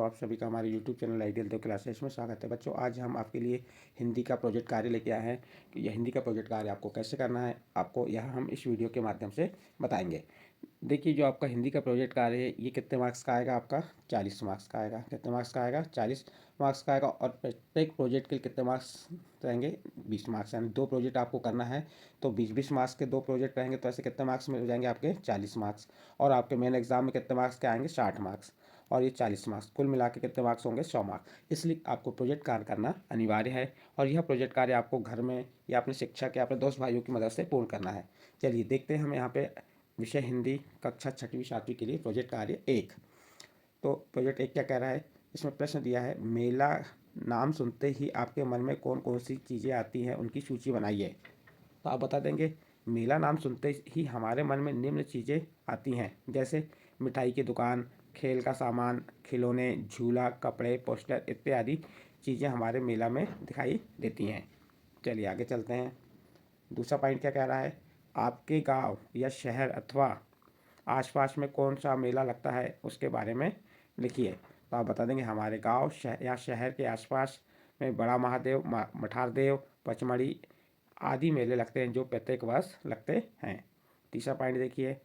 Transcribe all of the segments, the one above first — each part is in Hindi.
आप सभी का हमारे यूट्यूब चैनल आइडियल देव क्लासेस में स्वागत है। बच्चों, आज हम आपके लिए हिंदी का प्रोजेक्ट कार्य लेके आए हैं कि यह हिंदी का प्रोजेक्ट कार्य आपको कैसे करना है, आपको यह हम इस वीडियो के माध्यम से बताएंगे। देखिए, जो आपका हिंदी का प्रोजेक्ट कार्य है ये कितने मार्क्स का आएगा? आपका 40 मार्क्स का आएगा। कितने मार्क्स का आएगा? 40 मार्क्स का आएगा। और प्रत्येक प्रोजेक्ट के कितने मार्क्स रहेंगे? 20 मार्क्स। यानी 2 प्रोजेक्ट आपको करना है तो 20-20 मार्क्स के 2 प्रोजेक्ट रहेंगे, तो ऐसे कितने मार्क्स मिल जाएंगे? आपके 40 मार्क्स। और आपके मेन एग्जाम में कितने मार्क्स के आएंगे? 60 मार्क्स। और ये 40 मार्क्स, कुल मिला के कितने मार्क्स होंगे? 100 मार्क्स। इसलिए आपको प्रोजेक्ट कार्य करना अनिवार्य है और यह प्रोजेक्ट कार्य आपको घर में या अपने शिक्षक या अपने दोस्त भाइयों की मदद से पूर्ण करना है। चलिए देखते हैं हम यहाँ पे विषय हिंदी कक्षा 6वीं 7वीं के लिए प्रोजेक्ट कार्य 1। तो प्रोजेक्ट 1 क्या कह रहा है? इसमें प्रश्न दिया है, मेला नाम सुनते ही आपके मन में कौन कौन सी चीज़ें आती हैं, उनकी सूची बनाइए। तो आप बता देंगे, मेला नाम सुनते ही हमारे मन में निम्न चीज़ें आती हैं, जैसे मिठाई की दुकान, खेल का सामान, खिलौने, झूला, कपड़े, पोस्टर इत्यादि चीज़ें हमारे मेला में दिखाई देती हैं। चलिए आगे चलते हैं। दूसरा पॉइंट क्या कह रहा है? आपके गांव या शहर अथवा आसपास में कौन सा मेला लगता है, उसके बारे में लिखिए। तो आप बता देंगे, हमारे गांव या शहर के आसपास में बड़ा महादेव, मठार देव, पचमढ़ी आदि मेले लगते हैं जो प्रत्येक वर्ष लगते हैं। तीसरा पॉइंट देखिए,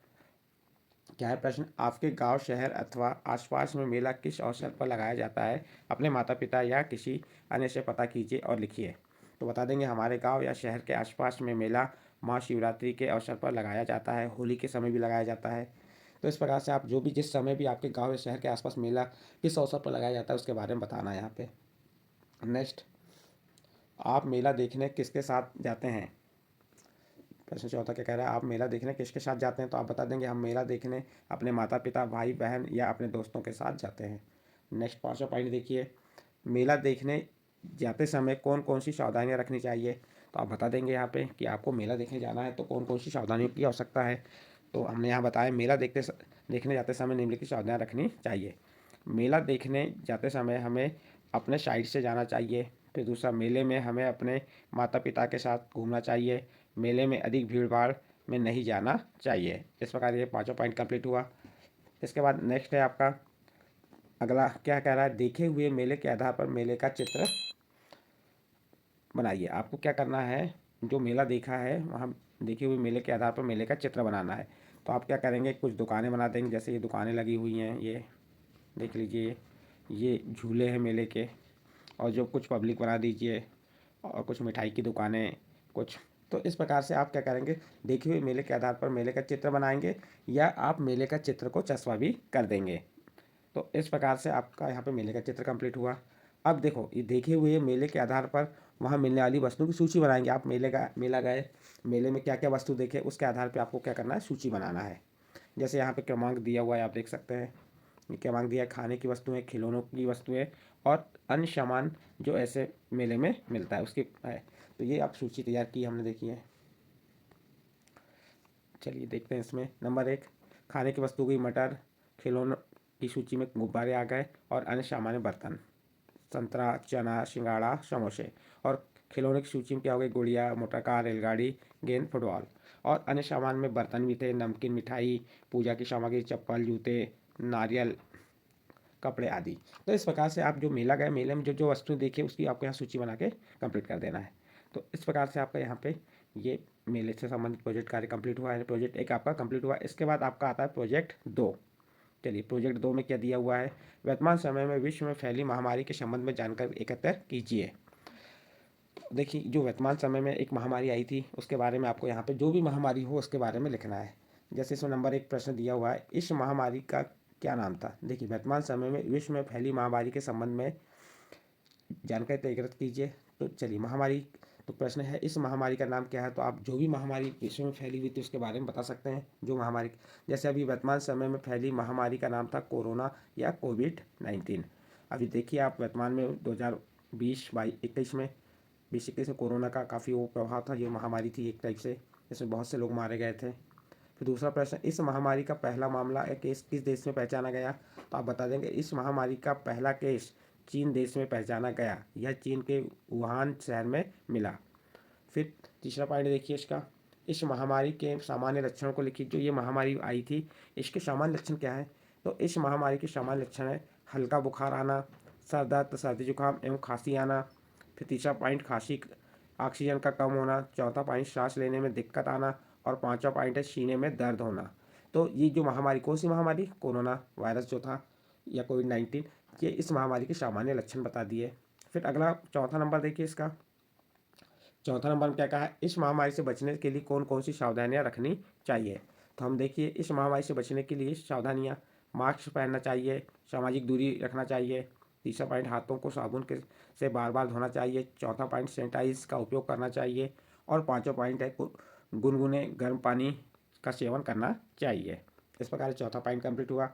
क्या है प्रश्न? आपके गांव, शहर अथवा आसपास में मेला किस अवसर पर लगाया जाता है? अपने माता पिता या किसी अन्य से पता कीजिए और लिखिए। तो बता देंगे, हमारे गांव या शहर के आसपास में मेला महाशिवरात्रि के अवसर पर लगाया जाता है, होली के समय भी लगाया जाता है। तो इस प्रकार से आप जो भी जिस समय भी आपके गांव या शहर के आसपास मेला किस अवसर पर लगाया जाता है उसके बारे में बताना है यहाँ पे। नेक्स्ट, आप मेला देखने किसके साथ जाते हैं? प्रश्न चौथा क्या कह रहा है? आप मेला देखने किसके साथ जाते हैं? तो आप बता देंगे, हम मेला देखने अपने माता पिता, भाई बहन या अपने दोस्तों के साथ जाते हैं। नेक्स्ट 5वां पॉइंट देखिए, मेला देखने जाते समय कौन कौन सी सावधानियां रखनी चाहिए? तो आप बता देंगे यहाँ पे कि आपको मेला देखने जाना है तो कौन कौन सी सावधानियों की आवश्यकता है। तो हमने यहाँ बताया, मेला देखने जाते समय निम्नलिखित सावधानियां रखनी चाहिए। मेला देखने जाते समय हमें अपने साइड से जाना चाहिए। फिर दूसरा, मेले में हमें अपने माता पिता के साथ घूमना चाहिए। मेले में अधिक भीड़ भाड़ में नहीं जाना चाहिए। इस प्रकार ये 5वां पॉइंट कंप्लीट हुआ। इसके बाद नेक्स्ट है आपका अगला, क्या कह रहा है? देखे हुए मेले के आधार पर मेले का चित्र बनाइए। आपको क्या करना है, जो मेला देखा है वहाँ देखे हुए मेले के आधार पर मेले का चित्र बनाना है। तो आप क्या करेंगे, कुछ दुकानें बना देंगे, जैसे ये दुकानें लगी हुई हैं, ये देख लीजिए, ये झूले हैं मेले के, और जो कुछ पब्लिक बना दीजिए, और कुछ मिठाई की दुकानें कुछ। तो इस प्रकार से आप क्या करेंगे, देखे हुए मेले के आधार पर मेले का चित्र बनाएंगे, या आप मेले का चित्र को चस्पा भी कर देंगे। तो इस प्रकार से आपका यहाँ पे मेले का चित्र कंप्लीट हुआ। अब देखो, ये देखे हुए मेले के आधार पर वहाँ मिलने वाली वस्तुओं की सूची बनाएंगे। आप मेला गए, मेले में क्या क्या वस्तु देखे, उसके आधार पर आपको क्या करना है, सूची बनाना है। जैसे यहाँ पे क्रमांक दिया हुआ है, आप देख सकते हैं, ये क्रमांक दिया है, खाने की वस्तुएं, खिलौनों की वस्तुएं और अन्य सामान जो ऐसे मेले में मिलता है उसकी है। तो ये आप सूची तैयार की हमने, देखी है। चलिए देखते हैं इसमें। नंबर 1, खाने की वस्तु की मटर, खिलौनों की सूची में गुब्बारे आ गए और अन्य सामान्य बर्तन, संतरा, चना, सिंगाड़ा, समोसे। और खिलौने की सूची में क्या हो गई, गुड़िया, मोटर कार, रेलगाड़ी, गेंद, फुटबॉल। और अन्य सामान में बर्तन भी थे, नमकीन, मिठाई, पूजा की सामग्री, चप्पल, जूते, नारियल, कपड़े आदि। तो इस प्रकार से आप जो मेला गए, मेले में जो जो वस्तुएं देखी उसकी आपको यहाँ सूची बना के कंप्लीट कर देना है। तो इस प्रकार से आपका यहाँ पे ये मेले से संबंधित प्रोजेक्ट कार्य कंप्लीट हुआ है। प्रोजेक्ट 1 आपका कंप्लीट हुआ। इसके बाद आपका आता है प्रोजेक्ट 2। चलिए, प्रोजेक्ट 2 में क्या दिया हुआ है? वर्तमान समय में विश्व में फैली महामारी के संबंध में जानकारी एकत्र कीजिए। देखिए, जो वर्तमान समय में एक महामारी आई थी उसके बारे में आपको यहाँ पे जो भी महामारी हो उसके बारे में लिखना है। जैसे इसमें नंबर 1 प्रश्न दिया हुआ है, इस महामारी का क्या नाम था? देखिए, वर्तमान समय में विश्व में फैली महामारी के संबंध में जानकारी एकत्रित कीजिए। तो चलिए, महामारी, तो प्रश्न है इस महामारी का नाम क्या है? तो आप जो भी महामारी विश्व में फैली हुई थी उसके बारे में बता सकते हैं। जो महामारी, जैसे अभी वर्तमान समय में फैली महामारी का नाम था कोरोना या कोविड-19। अभी देखिए आप, वर्तमान में 2020-21 में 2021 में कोरोना का काफ़ी वो प्रभाव था, ये महामारी थी एक टाइप से, इसमें बहुत से लोग मारे गए थे। फिर दूसरा प्रश्न, इस महामारी का पहला मामला या केस किस देश में पहचाना गया? तो आप बता देंगे, इस महामारी का पहला केस चीन देश में पहचाना गया। यह चीन के वुहान शहर में मिला। फिर तीसरा पॉइंट देखिए इसका, इस महामारी के सामान्य लक्षणों को लिखिए। जो ये महामारी आई थी इसके सामान्य लक्षण क्या है? तो इस महामारी के सामान्य लक्षण है, हल्का बुखार आना, सर दर्द, सर्दी जुकाम एवं खांसी आना। फिर तीसरा पॉइंट खांसी ऑक्सीजन का कम होना। चौथा पॉइंट सांस लेने में दिक्कत आना। और पांचवा पॉइंट है सीने में दर्द होना। तो ये जो महामारी, कौन सी महामारी, कोरोना वायरस जो था या कोविड-19, ये इस महामारी के सामान्य लक्षण बता दिए। फिर अगला चौथा नंबर देखिए इसका। चौथा नंबर में क्या कहा है, इस महामारी से बचने के लिए कौन कौन सी सावधानियां रखनी चाहिए। तो हम देखिए इस महामारी से बचने के लिए सावधानियां, मास्क पहनना चाहिए, सामाजिक दूरी रखना चाहिए। तीसरा पॉइंट हाथों को साबुन के से बार बार धोना चाहिए। चौथा पॉइंट सैनिटाइज का उपयोग करना चाहिए। और पाँचवा पॉइंट है गुनगुने गर्म पानी का सेवन करना चाहिए। इस प्रकार चौथा पॉइंट कंप्लीट हुआ।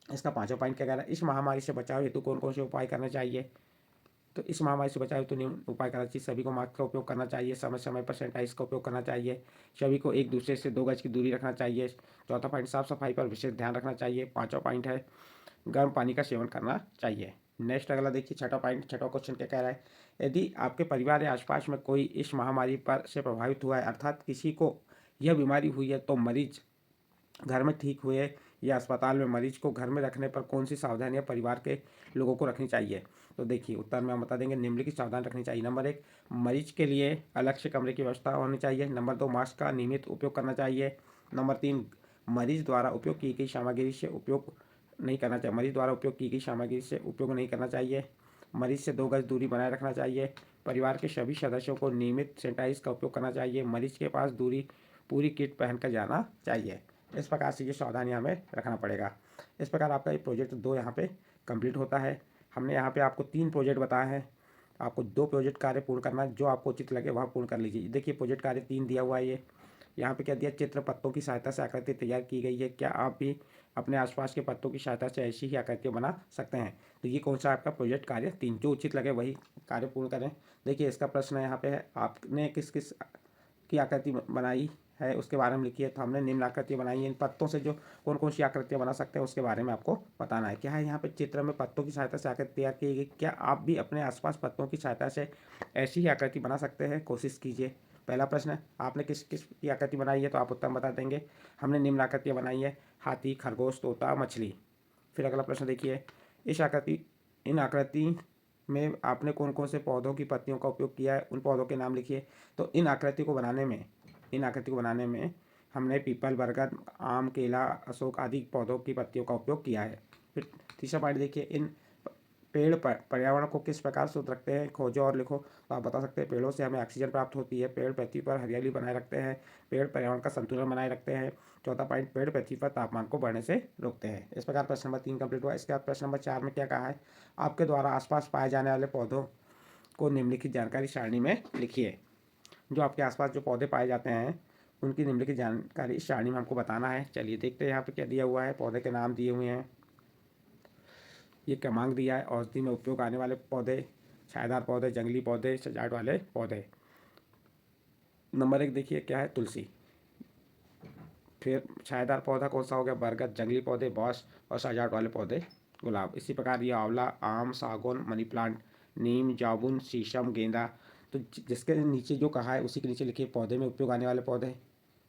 इसका पाँचवा पॉइंट क्या कह रहा है, इस महामारी से बचाव हेतु कौन कौन से उपाय करने चाहिए। तो इस महामारी से बचाव हेतु निम्न उपाय करना चाहिए। सभी को मास्क का उपयोग करना चाहिए, समय समय पर सैनिटाइज का उपयोग करना चाहिए, सभी को एक दूसरे से 2 गज की दूरी रखना चाहिए। चौथा पॉइंट साफ सफाई पर विशेष ध्यान रखना चाहिए। पाँचवा पॉइंट है गर्म पानी का सेवन करना चाहिए। नेक्स्ट अगला देखिए छठा पॉइंट, छठा क्वेश्चन क्या कह रहा है, यदि आपके परिवार या आसपास में कोई इस महामारी पर से प्रभावित हुआ है, अर्थात किसी को यह बीमारी हुई है, तो मरीज घर में ठीक हुए या अस्पताल में मरीज को घर में रखने पर कौन सी सावधानियां परिवार के लोगों को रखनी चाहिए। तो देखिए उत्तर में हम बता देंगे, निम्नलिखित सावधान रखनी चाहिए। नंबर 1, मरीज के लिए अलग से कमरे की व्यवस्था होनी चाहिए। नंबर 2, मास्क का नियमित उपयोग करना चाहिए। नंबर 3, मरीज द्वारा उपयोग की गई सामग्री से उपयोग नहीं करना चाहिए। मरीज द्वारा उपयोग की गई सामग्री से उपयोग नहीं करना चाहिए। मरीज से 2 गज दूरी बनाए रखना चाहिए। परिवार के सभी सदस्यों को नियमित सैनिटाइज का उपयोग करना चाहिए। मरीज के पास पूरी किट पहनकर जाना चाहिए। इस प्रकार से ये सावधानियां हमें रखना पड़ेगा। इस प्रकार आपका ये प्रोजेक्ट 2 यहाँ पे कंप्लीट होता है। हमने यहाँ पे आपको 3 प्रोजेक्ट बताए हैं, आपको 2 प्रोजेक्ट कार्य पूर्ण करना है, जो आपको उचित लगे वह पूर्ण कर लीजिए। देखिए प्रोजेक्ट कार्य 3 दिया हुआ है। ये यहाँ पे क्या दिया, चित्र पत्तों की सहायता से आकृति तैयार की गई है। क्या आप भी अपने आसपास के पत्तों की सहायता से ऐसी ही आकृतियाँ बना सकते हैं। तो ये कौन सा आपका प्रोजेक्ट कार्य 3, जो उचित लगे वही कार्य पूर्ण करें। देखिए इसका प्रश्न यहाँ पे है, आपने किस किस की आकृति बनाई है उसके बारे में लिखिए। तो हमने निम्न आकृतियाँ बनाई हैं। इन पत्तों से जो कौन कौन सी आकृतियाँ बना सकते हैं उसके बारे में आपको बताना है। क्या है यहाँ पे, चित्र में पत्तों की सहायता से आकृति तैयार की गई। क्या आप भी अपने आसपास पत्तों की सहायता से ऐसी ही आकृति बना सकते हैं, कोशिश कीजिए। पहला प्रश्न है, आपने किस किस की आकृति बनाई है, तो आप उत्तर बता देंगे। हमने निम्न आकृतियाँ बनाई है, हाथी, खरगोश, तोता, मछली। फिर अगला प्रश्न देखिए, इन आकृति में आपने कौन कौन से पौधों की पत्तियों का उपयोग किया है, उन पौधों के नाम लिखिए। तो इन आकृति को बनाने में हमने पीपल, बरगद, आम, केला, अशोक आदि पौधों की पत्तियों का उपयोग किया है। फिर तीसरा पॉइंट देखिए, इन पेड़ पर पर्यावरण को किस प्रकार शुद्ध रखते हैं, खोजो और लिखो। तो आप बता सकते हैं, पेड़ों से हमें ऑक्सीजन प्राप्त होती है, पेड़ पृथ्वी पर हरियाली बनाए रखते हैं, पेड़ पर्यावरण का संतुलन बनाए रखते हैं। चौथा पॉइंट, पेड़ पृथ्वी पर तापमान को बढ़ने से रोकते हैं। इस प्रकार प्रश्न नंबर 3 कंप्लीट हुआ। इसके बाद प्रश्न नंबर 4 में क्या कहा है, आपके द्वारा आसपास पाए जाने वाले पौधों को निम्नलिखित जानकारी सारणी में लिखिए। जो आपके आसपास जो पौधे पाए जाते हैं उनकी निम्नलिखित जानकारी इस सारणी में हमको बताना है। चलिए देखते हैं यहाँ पे क्या दिया हुआ है। पौधे के नाम दिए हुए हैं, ये क्रमांक दिया है, औषधि में उपयोग आने वाले पौधे, छायादार पौधे, जंगली पौधे, सजावट वाले पौधे। नंबर 1 देखिए क्या है, तुलसी। फिर छायादार पौधा कौन सा हो गया, बरगद। जंगली पौधे बांस और सजावट वाले पौधे गुलाब। इसी प्रकार ये आंवला, आम, सागौन, मनी प्लांट, नीम, जामुन, शीशम, गेंदा। तो जिसके नीचे जो कहा है उसी के नीचे लिखिए पौधे में उपयोग आने वाले पौधे,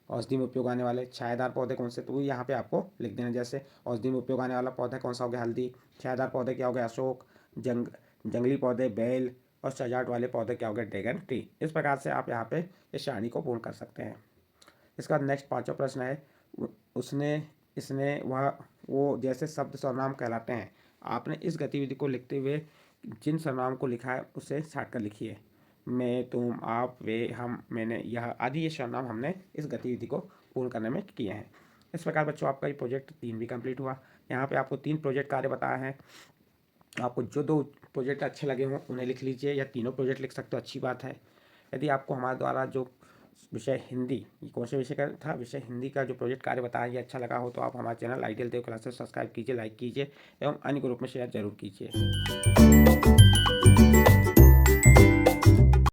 औषधि में उपयोग आने वाले। छायादार पौधे कौन से, तो यहाँ पे आपको लिख देना। जैसे औषधि में उपयोग आने वाला पौधा कौन सा हो गया, हल्दी। छायादार पौधे क्या हो गया, अशोक। जंगली पौधे बेल। और सजावट वाले पौधे क्या हो गए, ड्रैगन ट्री। इस प्रकार से आप यहाँ पे इस सारणी को पूर्ण कर सकते हैं। इसका नेक्स्ट 5वां प्रश्न है, उसने, इसने, वह, वो जैसे शब्द सर्वनाम कहलाते हैं। आपने इस गतिविधि को लिखते हुए जिन सर्वनाम को लिखा है उसे छाट कर लिखिए। मैं, तुम, आप, वे, हम, मैंने, यह आदि ये सर्वनाम हमने इस गतिविधि को पूर्ण करने में किए हैं। इस प्रकार बच्चों आपका ये प्रोजेक्ट 3 भी कंप्लीट हुआ। यहाँ पे आपको 3 प्रोजेक्ट कार्य बताए हैं। आपको जो 2 प्रोजेक्ट अच्छे लगे हों उन्हें लिख लीजिए, या तीनों प्रोजेक्ट लिख सकते हो, अच्छी बात है। यदि आपको हमारे द्वारा जो विषय हिंदी, ये कौन से विषय का था, विषय हिंदी का जो प्रोजेक्ट कार्य बताया ये अच्छा लगा हो तो आप हमारे चैनल आइडियल देव क्लासेस सब्सक्राइब कीजिए, लाइक कीजिए एवं अन्य ग्रुप में शेयर जरूर कीजिए।